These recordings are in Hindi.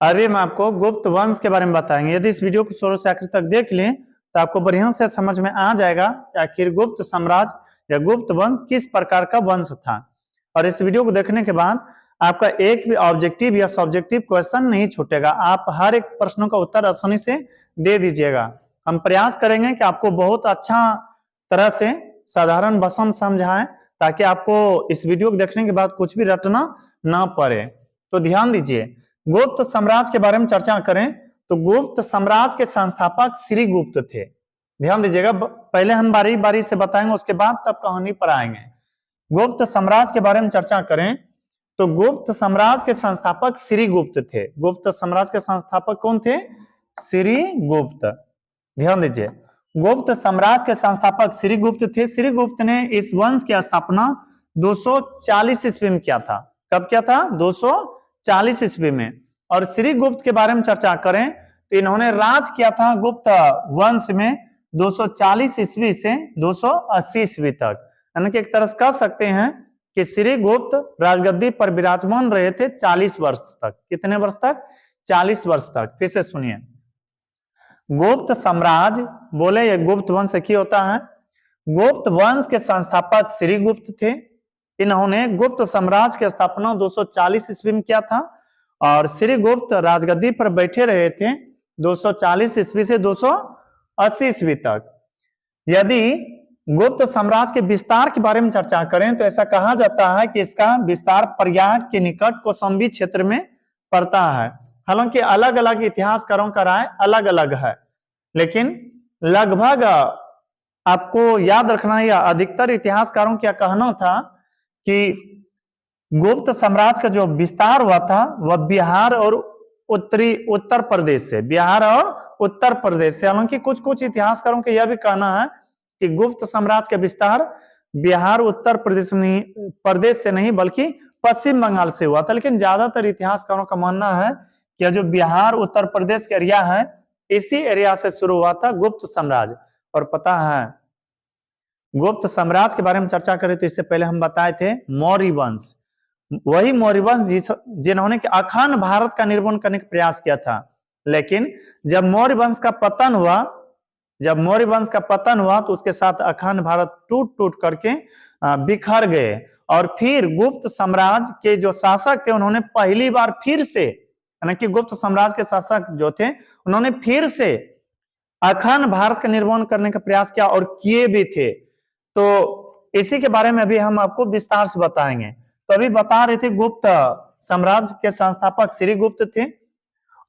अभी हम आपको गुप्त वंश के बारे में बताएंगे। यदि इस वीडियो को शुरू से आखिर तक देख लें तो आपको बढ़िया से समझ में आ जाएगा कि आखिर गुप्त साम्राज्य या गुप्त वंश किस प्रकार का वंश था। और इस वीडियो को देखने के बाद आपका एक भी ऑब्जेक्टिव या सब्जेक्टिव क्वेश्चन नहीं छूटेगा। आप हर एक प्रश्नों का उत्तर आसानी से दे दीजिएगा। हम प्रयास करेंगे कि आपको बहुत अच्छा तरह से साधारण भाषा में समझाएं ताकि आपको इस वीडियो को देखने के बाद कुछ भी रटना ना पड़े। तो ध्यान दीजिए, गुप्त साम्राज्य के बारे में चर्चा करें तो गुप्त साम्राज्य के संस्थापक श्री गुप्त थे। ध्यान दीजिएगा, पहले हम बारी बारी से बताएंगे, उसके बाद तब कहानी पर आएंगे। गुप्त साम्राज्य के बारे में चर्चा करें तो गुप्त साम्राज्य के संस्थापक श्री गुप्त थे। गुप्त साम्राज्य के संस्थापक कौन थे? श्री गुप्त। ध्यान दीजिए, गुप्त साम्राज्य के संस्थापक श्री गुप्त थे। श्री गुप्त ने इस वंश की स्थापना 240 ईस्वी में किया था। कब किया था? 240 ईस्वी में। और श्री गुप्त के बारे में चर्चा करें तो इन्होंने राज किया था गुप्त वंश में 240 ईस्वी से 280 ईस्वी तक। यानी कि एक तरह से कह सकते हैं कि श्री गुप्त राजगद्दी पर विराजमान रहे थे 40 वर्ष तक। कितने वर्ष तक? 40 वर्ष तक। फिर से सुनिए, गुप्त साम्राज्य बोले ये गुप्त वंश की होता है। गुप्त वंश के संस्थापक श्री गुप्त थे। इन्होंने गुप्त साम्राज्य की स्थापना 240 ईस्वी में किया था और श्री गुप्त राजगद्दी पर बैठे रहे थे 240 ईस्वी से 280 ईस्वी तक। यदि गुप्त साम्राज्य के विस्तार के बारे में चर्चा करें तो ऐसा कहा जाता है कि इसका विस्तार प्रयाग के निकट कौशाम्बी क्षेत्र में पड़ता है। हालांकि अलग अलग इतिहासकारों का राय अलग अलग है, लेकिन लगभग आपको याद रखना या अधिकतर इतिहासकारों का कहना था कि गुप्त साम्राज्य का जो विस्तार हुआ था वह बिहार और उत्तर प्रदेश से, बिहार और उत्तर प्रदेश से। हालांकि कुछ कुछ इतिहासकारों का यह भी कहना है कि गुप्त साम्राज्य का विस्तार बिहार उत्तर प्रदेश से नहीं बल्कि पश्चिम बंगाल से हुआ था। लेकिन ज्यादातर इतिहासकारों का मानना है कि जो बिहार उत्तर प्रदेश का एरिया है इसी एरिया से शुरू हुआ था गुप्त साम्राज्य। और पता है, गुप्त साम्राज्य के बारे में चर्चा करें तो इससे पहले हम बताए थे मौर्य वंश। वही मौर्य वंश जिन्होंने अखंड भारत का निर्माण करने का प्रयास किया था। लेकिन जब मौर्य वंश का पतन हुआ तो उसके साथ अखंड भारत टूट टूट करके बिखर गए। और फिर गुप्त साम्राज्य के जो शासक थे उन्होंने पहली बार फिर से, यानी कि गुप्त साम्राज्य के शासक जो थे उन्होंने फिर से अखंड भारत का निर्माण करने का प्रयास किया और किए भी थे। तो इसी के बारे में अभी हम आपको विस्तार से बताएंगे। तो अभी बता रहे थे गुप्त साम्राज्य के संस्थापक श्री गुप्त थे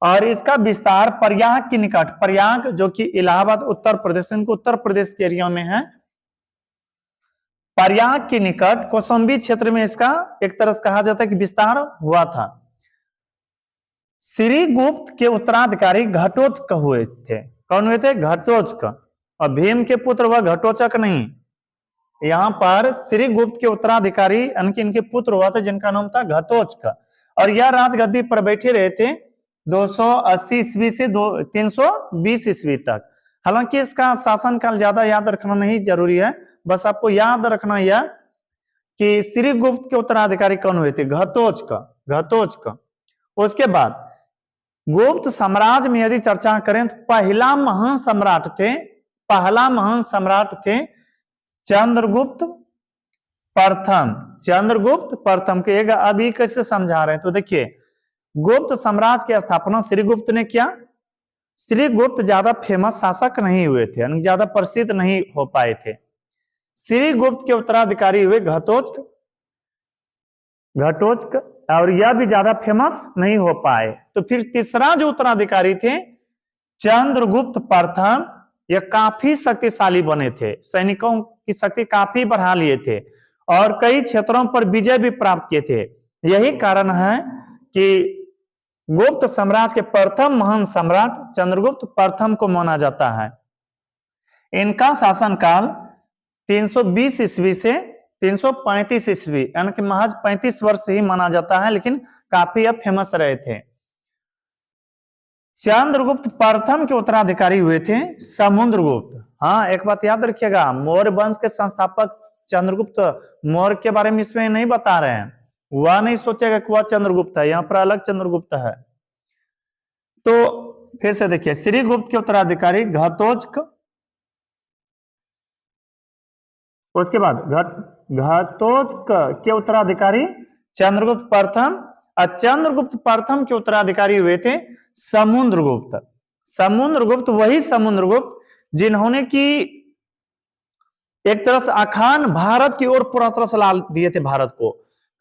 और इसका विस्तार प्रयाग के निकट, प्रयाग जो कि इलाहाबाद उत्तर प्रदेश, उत्तर प्रदेश के एरिया में है, प्रयाग के निकट कौशाम्बी क्षेत्र में इसका एक तरह से कहा जाता है कि विस्तार हुआ था। श्री गुप्त के उत्तराधिकारी घटोत्कच हुए थे। कौन हुए थे? घटोत्कच। और भीम के पुत्र वह घटोत्कच नहीं, यहाँ पर श्री गुप्त के उत्तराधिकारी यानी कि इनके पुत्र हुआ था जिनका नाम था घटोत्कच। और यह राजगद्दी पर बैठे रहे थे 280 ईस्वी से 320 ईस्वी तक। हालांकि इसका शासनकाल ज्यादा याद रखना नहीं जरूरी है, बस आपको याद रखना यह कि श्री गुप्त के उत्तराधिकारी कौन हुए थे? घटोत्कच। उसके बाद गुप्त साम्राज्य में यदि चर्चा करें तो पहला महान सम्राट थे चंद्रगुप्त प्रथम के अभी कैसे समझा रहे हैं तो देखिए, गुप्त साम्राज्य की स्थापना श्री गुप्त ने किया। श्री गुप्त ज्यादा फेमस शासक नहीं हुए थे, ज्यादा प्रसिद्ध नहीं हो पाए थे। श्री गुप्त के उत्तराधिकारी हुए घटोत्कच और यह भी ज्यादा फेमस नहीं हो पाए। तो फिर तीसरा जो उत्तराधिकारी थे चंद्रगुप्त प्रथम, यह काफी शक्तिशाली बने थे, सैनिकों की शक्ति काफी बढ़ा लिए थे और कई क्षेत्रों पर विजय भी प्राप्त किए थे। यही कारण है कि गुप्त साम्राज्य के प्रथम महान सम्राट चंद्रगुप्त प्रथम को माना जाता है। इनका शासनकाल 320 ईस्वी से 335 ईस्वी यानी कि महज 35 वर्ष ही माना जाता है, लेकिन काफी अब फेमस रहे थे। चंद्रगुप्त प्रथम के उत्तराधिकारी हुए थे समुद्रगुप्त। हाँ, एक बात याद रखिएगा, मौर्य वंश के संस्थापक चंद्रगुप्त मौर्य के बारे में इसमें नहीं बता रहे हैं। वह नहीं सोचेगा कि वह चंद्रगुप्त है, यहाँ पर अलग चंद्रगुप्त है। तो फिर से देखिए, श्रीगुप्त के उत्तराधिकारी घटोत्कच, उसके बाद घटोत्कच के उत्तराधिकारी चंद्रगुप्त प्रथम, और चंद्रगुप्त प्रथम के उत्तराधिकारी हुए थे समुद्रगुप्त। समुद्रगुप्त वही समुद्रगुप्त जिन्होंने की एक तरह से अखान भारत की ओर पूरा तरह से ला दिए थे भारत को।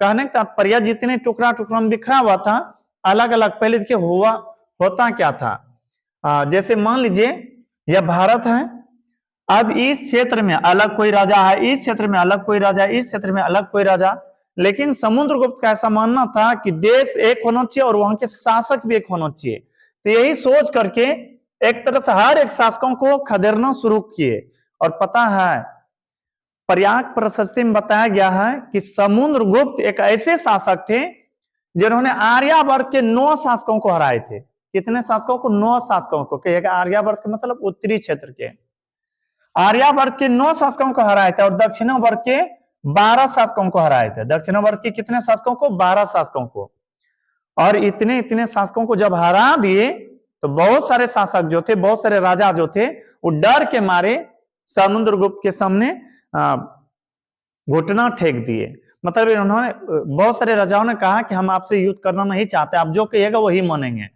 कहने का तात्पर्य जितने टुकड़ा टुकड़ा में बिखरा हुआ था, अलग अलग, पहले देखिए होता क्या था, जैसे मान लीजिए यह भारत है, अब इस क्षेत्र में अलग कोई राजा है, इस क्षेत्र में अलग कोई राजा, इस क्षेत्र में अलग कोई राजा, लेकिन समुद्रगुप्त का ऐसा मानना था कि देश एक होना चाहिए और वहां के शासक भी एक होना चाहिए। तो यही सोच करके एक तरह से हर एक शासकों को खदेड़ना शुरू किए। और पता है, प्रयाग प्रशस्ति में बताया गया है कि समुद्रगुप्त एक ऐसे शासक थे जिन्होंने आर्यावर्त के 9 शासकों को हराए थे। कितने शासकों को? 9 शासकों को। कहिएगा आर्यावर्त के मतलब उत्तरी क्षेत्र के, आर्यावर्त के 9 शासकों को हराए थे और दक्षिणावर्त के 12 शासकों को हराए थे। दक्षिणावर्त के कितने शासकों को? 12 शासकों को। और इतने इतने शासकों को जब हरा दिए तो बहुत सारे शासक जो थे, बहुत सारे राजा जो थे, वो डर के मारे समुद्रगुप्त के सामने घुटना टेक दिए। मतलब उन्होंने, बहुत सारे राजाओं ने कहा कि हम आपसे युद्ध करना नहीं चाहते, आप जो कहिएगा वही मानेंगे।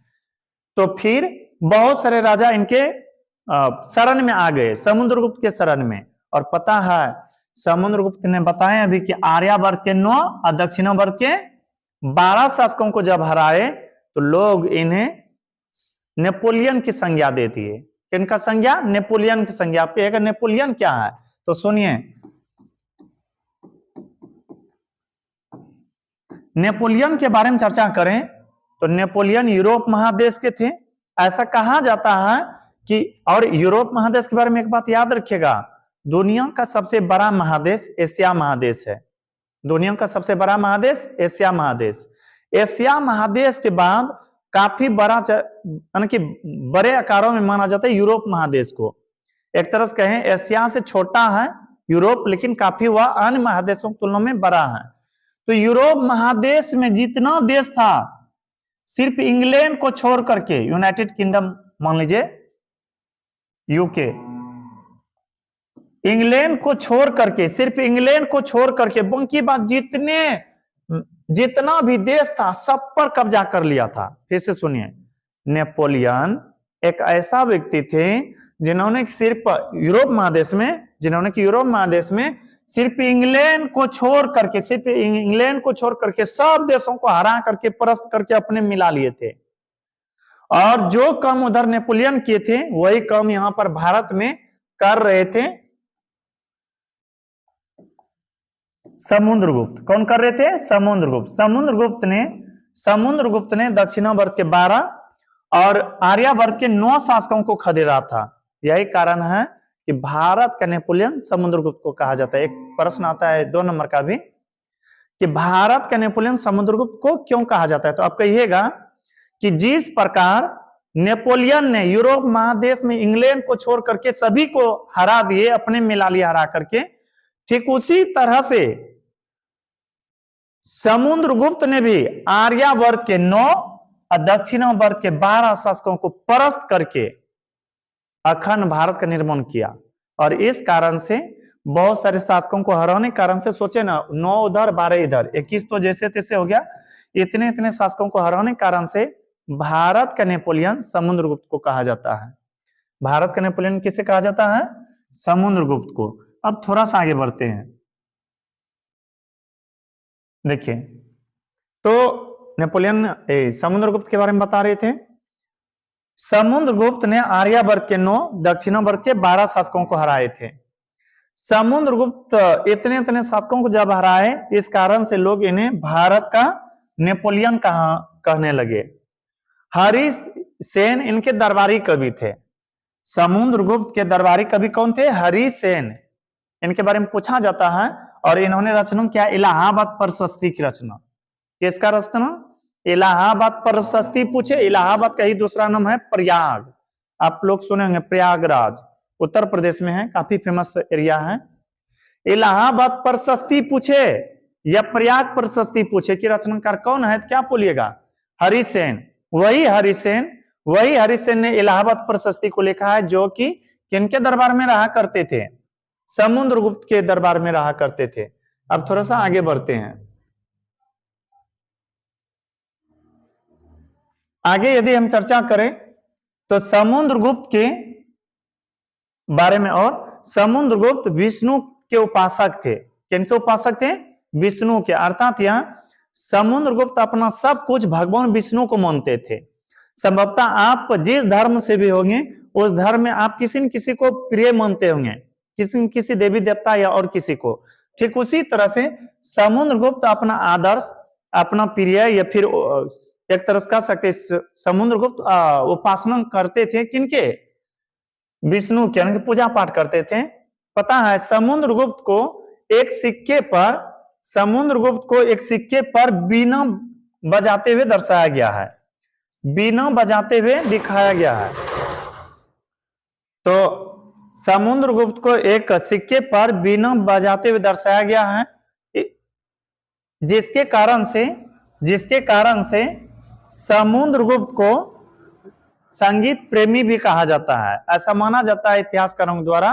तो फिर बहुत सारे राजा इनके शरण में आ गए, समुद्रगुप्त के शरण में। और पता है, समुद्रगुप्त ने बताया अभी कि आर्यावर्त के 9 और दक्षिणावर्त के 12 शासकों को जब हराए तो लोग इन्हें नेपोलियन की संज्ञा दे दिए। किनका संज्ञा? नेपोलियन की संज्ञा। आप कहिएगा नेपोलियन क्या है? तो सुनिए, नेपोलियन के बारे में चर्चा करें तो नेपोलियन यूरोप महादेश के थे। ऐसा कहा जाता है कि, और यूरोप महादेश के बारे में एक बात याद रखिएगा, दुनिया का सबसे बड़ा महादेश एशिया महादेश है। दुनिया का सबसे बड़ा महादेश एशिया महादेश। एशिया महादेश के बाद काफी बड़ा, यानी कि बड़े आकारों में माना जाता है यूरोप महादेश को। एक तरह से कहें एशिया से छोटा है यूरोप, लेकिन काफी वह अन्य महादेशों की तुलना में बड़ा है। तो यूरोप महादेश में जितना देश था, सिर्फ इंग्लैंड को छोड़ करके, यूनाइटेड किंगडम मान लीजिए, यूके, इंग्लैंड को छोड़ करके, सिर्फ इंग्लैंड को छोड़ करके बाकी बात जितना भी देश था सब पर कब्जा कर लिया था। फिर से सुनिए, नेपोलियन एक ऐसा व्यक्ति थे जिन्होंने सिर्फ यूरोप महादेश में सिर्फ इंग्लैंड को छोड़ करके सब देशों को हरा करके, परास्त करके अपने मिला लिए थे। और जो काम उधर नेपोलियन किए थे वही काम यहां पर भारत में कर रहे थे समुद्रगुप्त। कौन कर रहे थे? समुद्रगुप्त। समुद्रगुप्त ने दक्षिणावर्त के 12 और आर्यावर्त के 9 शासकों को खदेड़ा था। यही कारण है कि भारत का नेपोलियन समुद्रगुप्त को कहा जाता है। एक प्रश्न आता है 2 नंबर का भी, कि भारत का नेपोलियन समुद्रगुप्त को क्यों कहा जाता है? तो आप कहिएगा कि जिस प्रकार नेपोलियन ने यूरोप महादेश में इंग्लैंड को छोड़ करके सभी को हरा दिए, अपने मिला लिया हरा करके, ठीक उसी तरह से समुद्रगुप्त ने भी आर्यावर्त के 9 और दक्षिणावर्त के 12 शासकों को परास्त करके अखंड भारत का निर्माण किया। और इस कारण से बहुत सारे शासकों को हराने के कारण से, सोचे ना, 9 उधर 12 इधर, 21 तो जैसे तैसे हो गया। इतने इतने शासकों को हराने के कारण से भारत का नेपोलियन समुद्रगुप्त को कहा जाता है। भारत का नेपोलियन किसे कहा जाता है? समुद्रगुप्त को। अब थोड़ा सा आगे बढ़ते हैं। देखिए, तो नेपोलियन समुद्रगुप्त के बारे में बता रहे थे। समुद्रगुप्त ने आर्यावर्त के 9, दक्षिणावर्त के 12 शासकों को हराए थे। समुद्रगुप्त इतने इतने शासकों को जब हराए, इस कारण से लोग इन्हें भारत का नेपोलियन कहने लगे। हरिसेन इनके दरबारी कवि थे। समुद्रगुप्त के दरबारी कवि कौन थे? हरिसेन। इनके बारे में पूछा जाता है। और इन्होंने रचना किया इलाहाबाद प्रशस्ति की रचना। किसका रचना? इलाहाबाद प्रशस्ति। पूछे, इलाहाबाद का ही दूसरा नाम है प्रयाग। आप लोग सुने होंगे प्रयागराज, उत्तर प्रदेश में है, काफी फेमस एरिया है। इलाहाबाद प्रशस्ति पूछे या प्रयाग प्रशस्ति पूछे कि रचनाकार कौन है, क्या बोलिएगा? हरिसेन। वही हरिसेन वही हरिसेन ने इलाहाबाद प्रशस्ति को लिखा है, जो कि किनके दरबार में रहा करते थे? समुद्रगुप्त के दरबार में रहा करते थे। अब थोड़ा सा आगे बढ़ते हैं। आगे यदि हम चर्चा करें तो समुद्रगुप्त के बारे में, और समुद्रगुप्त विष्णु के उपासक थे। किनके उपासक थे? विष्णु के। अर्थात यहां समुद्रगुप्त अपना सब कुछ भगवान विष्णु को मानते थे। संभवतः आप जिस धर्म से भी होंगे उस धर्म में आप किसी न किसी को प्रिय मानते होंगे, किसी न किसी देवी देवता या और किसी को। ठीक उसी तरह से समुद्रगुप्त अपना आदर्श, अपना प्रिय, या फिर एक तरह से कह सकते समुद्रगुप्त उपासना करते थे किनके? विष्णु के, यानी पूजा पाठ करते थे। पता है समुद्रगुप्त को एक सिक्के पर बीना बजाते हुए दर्शाया गया है, बीना बजाते हुए दिखाया गया है। तो समुद्रगुप्त को एक सिक्के पर बीना बजाते हुए दर्शाया गया है, जिसके कारण से समुद्रगुप्त को संगीत प्रेमी भी कहा जाता है। ऐसा माना जाता है इतिहासकारों द्वारा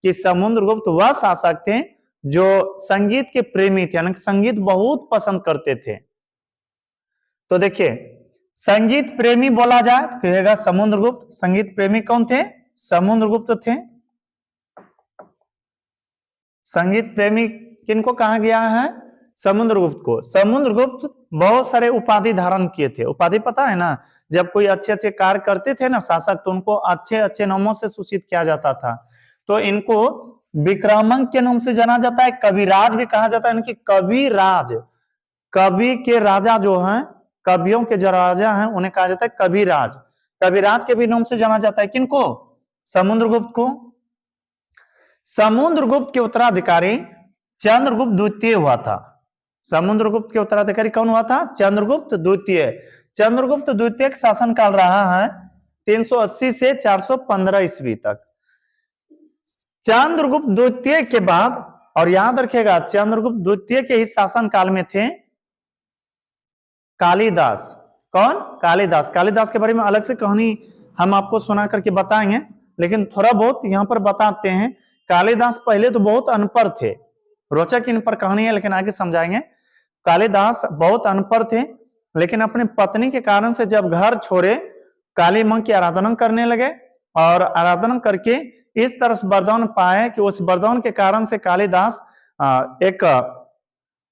कि समुद्रगुप्त वह शासक थे जो संगीत के प्रेमी थे, यानी संगीत बहुत पसंद करते थे। तो देखिए, संगीत प्रेमी बोला जाए तो कहेगा समुद्रगुप्त। संगीत प्रेमी कौन थे? समुद्रगुप्त थे। संगीत प्रेमी किनको कहा गया है? समुद्रगुप्त को। समुद्रगुप्त बहुत सारे उपाधि धारण किए थे। उपाधि पता है ना, जब कोई अच्छे अच्छे कार्य करते थे ना शासक, तो उनको अच्छे अच्छे नामों से सूचित किया जाता था। तो इनको विक्रमांक के नाम से जाना जाता है, कविराज भी कहा जाता है। इनकी कविराज, कवि के राजा जो हैं, कवियों के जो राजा हैं उन्हें कहा जाता है कविराज। कविराज के भी नाम से जाना जाता है। किनको? समुद्रगुप्त को। समुद्रगुप्त के उत्तराधिकारी चंद्रगुप्त द्वितीय हुआ था। समुद्रगुप्त के उत्तराधिकारी कौन हुआ था? चंद्रगुप्त द्वितीय। चंद्रगुप्त द्वितीय का शासनकाल रहा है 380 से 415 ईस्वी तक। चंद्रगुप्त द्वितीय के बाद, और याद रखिएगा चंद्रगुप्त द्वितीय के ही शासनकाल में थे कालिदास। कौन? कालिदास। कालिदास के बारे में अलग से कहानी हम आपको सुना करके बताएंगे, लेकिन थोड़ा बहुत यहां पर बताते हैं। कालिदास पहले तो बहुत अनपढ़ थे, रोचक इन पर कहानी है लेकिन आगे समझाएंगे। कालिदास बहुत अनपढ़ थे, लेकिन अपनी पत्नी के कारण से जब घर छोड़े, काली मां की आराधना करने लगे, और आराधना करके इस तरह से वरदान पाए कि उस वरदान के कारण से कालिदास एक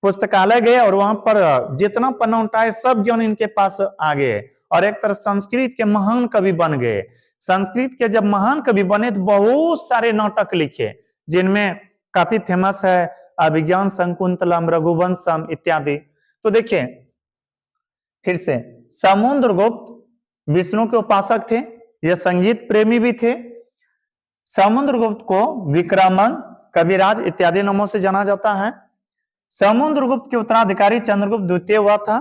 पुस्तकालय गए, और वहां पर जितना पन्ना उठाए सब ज्ञान इनके पास आ गए, और एक तरह संस्कृत के महान कवि बन गए। संस्कृत के जब महान कवि बने तो बहुत सारे नाटक लिखे, जिनमें काफी फेमस है अभिज्ञान शकुंतलम, रघुवंशम इत्यादि। तो देखिए फिर से, समुद्रगुप्त विष्णु के उपासक थे, यह संगीत प्रेमी भी थे। समुद्रगुप्त को विक्रमन, कविराज इत्यादि नामों से जाना जाता है। समुद्रगुप्त के उत्तराधिकारी चंद्रगुप्त द्वितीय हुआ था।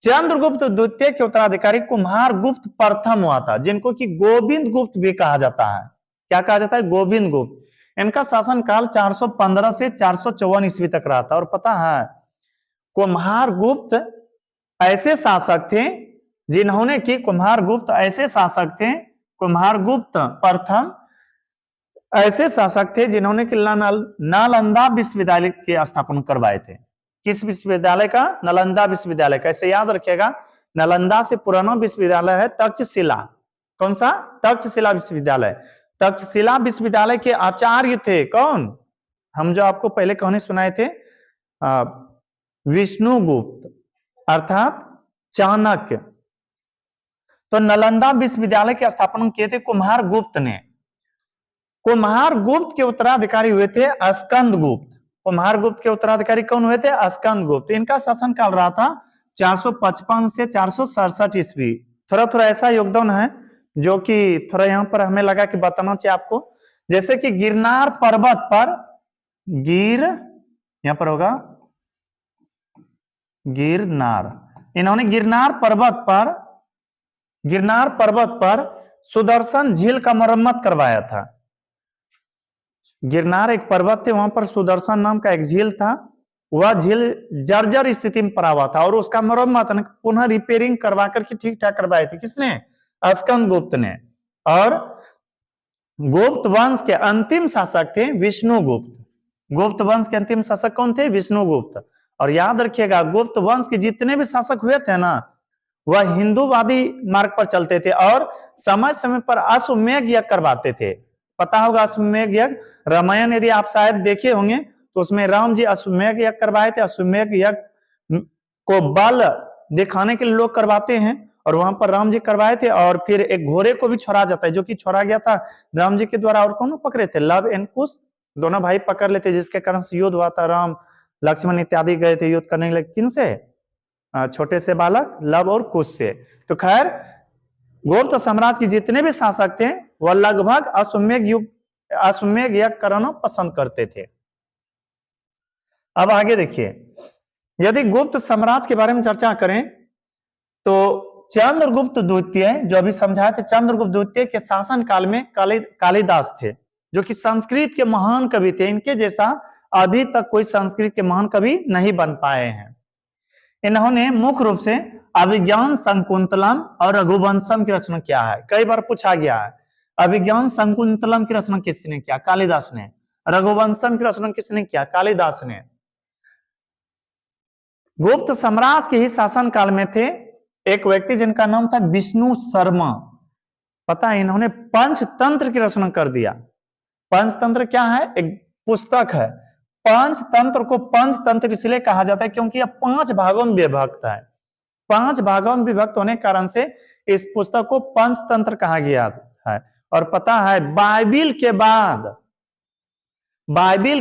चंद्रगुप्त द्वितीय के उत्तराधिकारी कुम्हारगुप्त प्रथम हुआ था, जिनको कि गोविंद गुप्त भी कहा जाता है। क्या कहा जाता है? गोविंद गुप्त। इनका शासनकाल 415 से 454 ईस्वी तक रहा था। और पता है कुम्हारगुप्त ऐसे शासक थे जिन्होंने कि कुम्हारगुप्त प्रथम ऐसे शासक थे जिन्होंने कि नालंदा विश्वविद्यालय की स्थापना करवाए थे। किस विश्वविद्यालय का? नालंदा विश्वविद्यालय का। इसे याद रखिएगा, नालंदा से पुराना विश्वविद्यालय है तक्षशिला। कौन सा? तक्षशिला विश्वविद्यालय। तक्षशिला विश्वविद्यालय के आचार्य थे कौन? हम जो आपको पहले कहानी सुनाए थे, विष्णुगुप्त अर्थात चाणक्य। तो नालंदा विश्वविद्यालय की स्थापना किए थे कुम्हारगुप्त ने। कुम्हारगुप्त के उत्तराधिकारी हुए थे स्कंदगुप्त। कुम्हारगुप्त के उत्तराधिकारी कौन हुए थे? स्कंदगुप्त। इनका शासनकाल रहा था 455 से 467 ईस्वी। थोड़ा थोड़ा ऐसा योगदान है जो कि थोड़ा यहाँ पर हमें लगा कि बताना चाहिए आपको। जैसे कि गिरनार पर्वत पर, यहां पर होगा गिरनार, इन्होंने गिरनार पर्वत पर सुदर्शन झील का मरम्मत करवाया था। गिरनार एक पर्वत थे, वहां पर सुदर्शन नाम का एक झील था। वह झील जर्जर स्थिति में पड़ा हुआ था, और उसका मरम्मत पुनः रिपेयरिंग करवा करके ठीक ठाक करवाए थे। किसने? स्कंदगुप्त ने। और गुप्त वंश के अंतिम शासक थे विष्णुगुप्त। गुप्त वंश के अंतिम शासक कौन थे? विष्णुगुप्त। और याद रखिएगा, गुप्त वंश के जितने भी शासक हुए थे ना, वह हिंदूवादी मार्ग पर चलते थे और समय समय पर अश्वमेध यज्ञ करवाते थे। पता होगा अश्वमेध यज्ञ, रामायण यदि आप शायद देखे होंगे तो उसमें राम जी अश्वमेध यज्ञ करवाए थे। अश्वमेध यज्ञ को बल दिखाने के लिए लोग करवाते हैं और वहां पर राम जी करवाए थे। और फिर एक घोड़े को भी छोड़ा जाता है, जो कि छोड़ा गया था राम जी के द्वारा। और कौन पकड़े थे? लव एंड कुश, दोनों भाई पकड़ लेते, जिसके कारण से युद्ध हुआ था। राम लक्ष्मण इत्यादि गए थे युद्ध करने के लिए। किनसे? छोटे से बालक लव और कुश से। तो खैर, गुप्त साम्राज्य के जितने भी शासक थे वह लगभग अश्वमेध यज्ञ कराना पसंद करते थे। अब आगे देखिए, यदि गुप्त साम्राज्य के बारे में चर्चा करें तो चंद्रगुप्त द्वितीय, जो अभी समझाए थे, चंद्रगुप्त द्वितीय के शासन काल में कालिदास थे, जो कि संस्कृत के महान कवि थे। इनके जैसा अभी तक कोई संस्कृत के महान कवि नहीं बन पाए हैं। इन्होंने मुख्य रूप से अभिज्ञान शकुंतलम और रघुवंशम की रचना किया है। कई बार पूछा गया है, अभिज्ञान शकुंतलम की रचना किसने किया? कालिदास ने। रघुवंशम की रचना किसने किया? कालिदास ने। गुप्त साम्राज्य के ही शासन काल में थे एक व्यक्ति जिनका नाम था विष्णु शर्मा। पता है, इन्होंने पंचतंत्र की रचना कर दिया। पंचतंत्र क्या है? एक पुस्तक है। पंचतंत्र को पंचतंत्र इसलिए कहा जाता है क्योंकि यह 5 भागों में विभक्त है। 5 भागों में विभक्त होने के कारण से इस पुस्तक को पंचतंत्र कहा गया है। और पता है, बाइबिल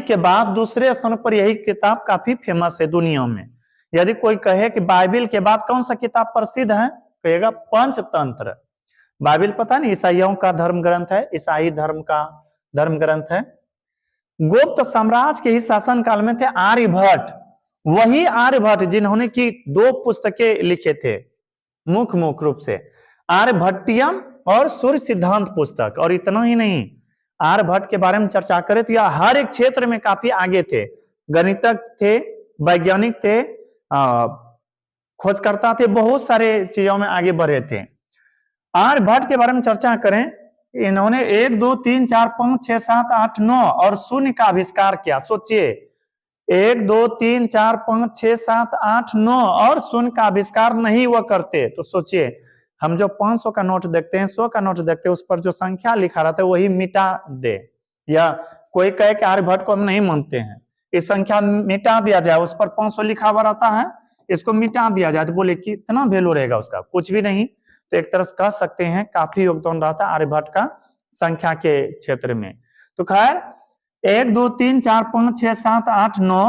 के बाद दूसरे स्थान पर यही किताब काफी फेमस है दुनिया में। यदि कोई कहे कि बाइबिल के बाद कौन सा किताब प्रसिद्ध है, कहेगा पंचतंत्र। बाइबिल पता नहीं ईसाइयों का धर्म ग्रंथ है, ईसाई धर्म का धर्म ग्रंथ है। गुप्त साम्राज्य के ही शासन काल में थे आर्यभट्ट। वही आर्यभट्ट जिन्होंने की 2 पुस्तकें लिखे थे मुख्य रूप से, आर्यभट्टियम और सूर्य सिद्धांत पुस्तक। और इतना ही नहीं, आर्यभट्ट के बारे में चर्चा करें तो यह हर एक क्षेत्र में काफी आगे थे। गणितज्ञ थे, वैज्ञानिक थे, खोजकर्ता थे, बहुत सारे चीजों में आगे बढ़े थे। आर्यभट्ट के बारे में चर्चा करें, इन्होंने 1 2 3 4 5 6 7 8 9 और शून्य का आविष्कार किया। सोचिए, 1 2 3 4 5 6 7 8 9 और शून्य का आविष्कार नहीं हुआ करते तो सोचिए, हम जो 500 का नोट देखते हैं, 100 का नोट देखते हैं, उस पर जो संख्या लिखा रहता है वही मिटा दे, या कोई कहे कि आर्यभट्ट को हम नहीं मानते हैं, इस संख्या मिटा दिया जाए, उस पर 500 लिखा हुआ रहता है, इसको मिटा दिया जाए, तो बोले कितना वैल्यू रहेगा उसका? कुछ भी नहीं। तो एक तरह से कह सकते हैं काफी योगदान रहा था आर्यभट्ट का संख्या के क्षेत्र में। तो खैर, 1 2 3 4 5 6 7 8 9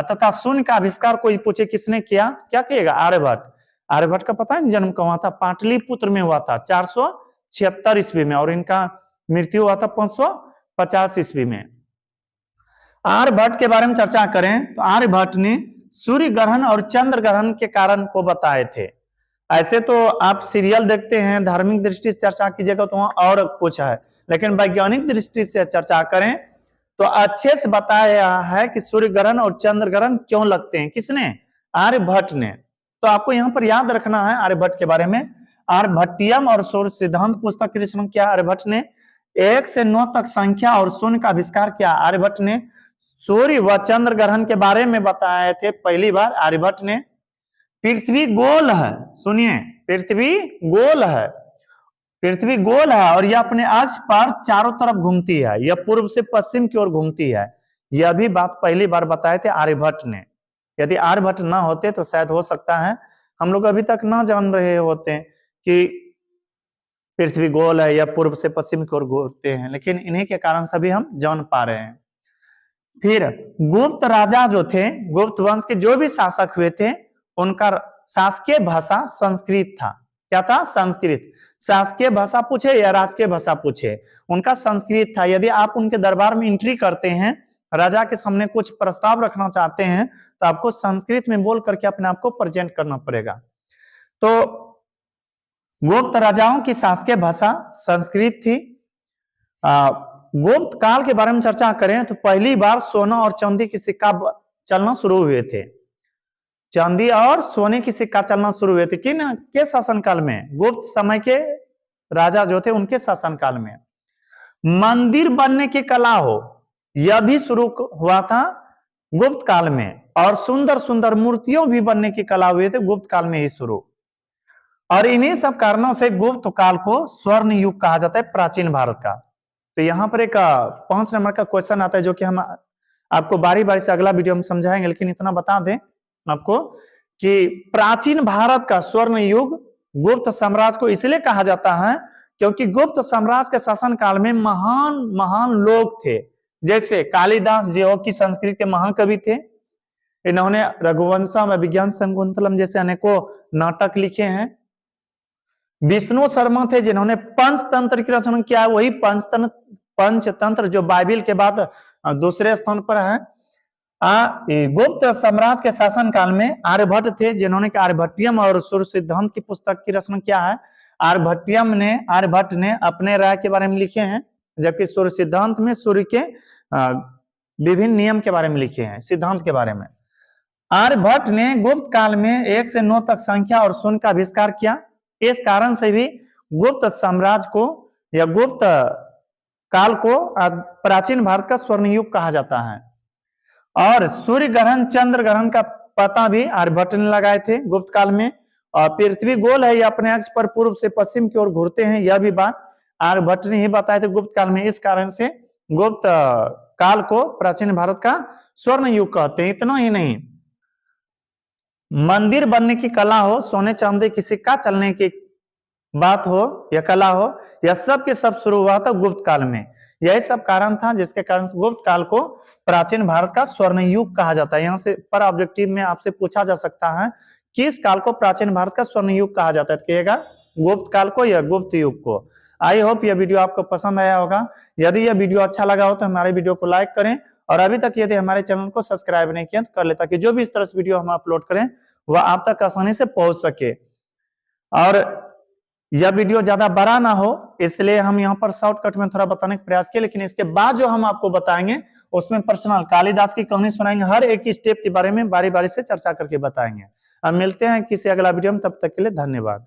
तथा शून्य का आविष्कार कोई पूछे किसने किया, क्या कहिएगा? आर्यभट्ट। आर्यभट्ट का पता है जन्म कहाँ हुआ था? पाटलिपुत्र में हुआ था 476 ईस्वी में, और इनका मृत्यु हुआ था 550 ईस्वी में। आर्यभट्ट के बारे में चर्चा करें तो आर्यभट्ट ने सूर्य ग्रहण और चंद्र ग्रहण के कारण को बताए थे। ऐसे तो आप सीरियल देखते हैं, धार्मिक दृष्टि से चर्चा कीजिएगा तो वहां और कुछ है, लेकिन वैज्ञानिक दृष्टि से चर्चा करें तो अच्छे से बताया है कि सूर्य ग्रहण और चंद्र ग्रहण क्यों लगते हैं। किसने? आर्यभट्ट ने। तो आपको यहाँ पर याद रखना है आर्यभट्ट के बारे में, आर्यभट्टियम और सूर्य सिद्धांत पुस्तक की रचना किया आर्यभट्ट ने। 1 से 9 तक संख्या और शून्य का आविष्कार किया आर्यभट्ट ने। सूर्य व चंद्र ग्रहण के बारे में बताए थे पहली बार आर्यभट्ट ने। पृथ्वी गोल है, सुनिए, पृथ्वी गोल है, पृथ्वी गोल है और यह अपने अक्ष पर चारों तरफ घूमती है, यह पूर्व से पश्चिम की ओर घूमती है। यह भी बात पहली बार बताए थे आर्यभट्ट ने। यदि आर्यभट्ट ना होते तो शायद हो सकता है हम लोग अभी तक ना जान रहे होते कि पृथ्वी गोल है या पूर्व से पश्चिम की ओर घूमते हैं, लेकिन इन्हीं के कारण सभी हम जान पा रहे हैं। फिर गुप्त राजा जो थे, गुप्त वंश के जो भी शासक हुए थे, उनका शासकीय भाषा संस्कृत था। क्या था? संस्कृत। शासकीय भाषा पूछे या राजकीय भाषा पूछे, उनका संस्कृत था। यदि आप उनके दरबार में एंट्री करते हैं, राजा के सामने कुछ प्रस्ताव रखना चाहते हैं, तो आपको संस्कृत में बोल करके अपने आप को प्रेजेंट करना पड़ेगा। तो गुप्त राजाओं की शासकीय भाषा संस्कृत थी। गुप्त काल के बारे में चर्चा करें तो पहली बार सोना और चांदी की सिक्का चलना शुरू हुए थे। चांदी और सोने की सिक्का चलना शुरू हुए थे किन के शासन काल में? गुप्त समय के राजा जो थे उनके शासनकाल में। मंदिर बनने की कला हो, यह भी शुरू हुआ था गुप्त काल में, और सुंदर सुंदर मूर्तियों भी बनने की कला हुए थे गुप्त काल में ही शुरू। और इन्हीं सब कारणों से गुप्त काल को स्वर्ण युग कहा जाता है प्राचीन भारत का। तो यहाँ पर एक 5 नंबर का क्वेश्चन आता है, जो कि हम आपको बारी बारी से अगला वीडियो में समझाएंगे, लेकिन इतना बता दें आपको कि प्राचीन भारत का स्वर्ण युग गुप्त साम्राज्य को इसलिए कहा जाता है क्योंकि गुप्त साम्राज्य के शासन काल में महान महान लोग थे, जैसे कालिदास जो की संस्कृत के महाकवि थे। इन्होंने रघुवंशम, विज्ञान शकुंतलम जैसे अनेकों नाटक लिखे हैं। विष्णु शर्मा थे जिन्होंने पंचतंत्र की रचना किया, वही पंचतंत्र जो बाइबिल के बाद दूसरे स्थान पर है। गुप्त साम्राज्य के शासन काल में आर्यभट्ट थे जिन्होंने आर्यभट्टियम और सूर्य सिद्धांत की पुस्तक की रचना किया है। आर्यभट्ट ने अपने राय के बारे में लिखे हैं, जबकि सूर्य सिद्धांत में सूर्य के विभिन्न नियम के बारे में लिखे हैं, सिद्धांत के बारे में। आर्यभट्ट ने गुप्त काल में 1 से 9 तक संख्या और शून्य का आविष्कार किया। इस कारण से भी गुप्त साम्राज्य को या गुप्त काल को प्राचीन भारत का स्वर्ण युग कहा जाता है। और सूर्य ग्रहण, चंद्र ग्रहण का पता भी आर्यभट्ट ने लगाए थे गुप्त काल में। और पृथ्वी गोल है, या अपने अक्ष पर पूर्व से पश्चिम की ओर घूरते हैं, यह भी बात आर्यभट्ट ने ही बताए थे गुप्त काल में। इस कारण से गुप्त काल को प्राचीन भारत का स्वर्ण युग कहते हैं। इतना ही नहीं, मंदिर बनने की कला हो, सोने चांदी की सिक्का चलने की बात हो या कला हो, यह सब के सब शुरू हुआ था गुप्त काल में। यही सब कारण था जिसके कारण गुप्त काल को प्राचीन भारत का स्वर्ण युग कहा जाता है। यहाँ से पर ऑब्जेक्टिव में आपसे पूछा जा सकता है किस काल को प्राचीन भारत का स्वर्ण युग कहा जाता है, तो कहिएगा गुप्त काल को या गुप्त युग को। आई होप यह वीडियो आपको पसंद आया होगा। यदि यह वीडियो अच्छा लगा हो तो हमारे वीडियो को लाइक करें, और अभी तक यदि हमारे चैनल को सब्सक्राइब नहीं किया तो कर ले, ताकि जो भी इस तरह से वीडियो हम अपलोड करें वह आप तक आसानी से पहुंच सके। और यह वीडियो ज्यादा बड़ा ना हो, इसलिए हम यहाँ पर शॉर्टकट में थोड़ा बताने का प्रयास किया, लेकिन इसके बाद जो हम आपको बताएंगे उसमें पर्सनल कालिदास की कहानी सुनाएंगे, हर एक स्टेप के बारे में बारी बारी से चर्चा करके बताएंगे। अब मिलते हैं किसी अगला वीडियो में, तब तक के लिए धन्यवाद।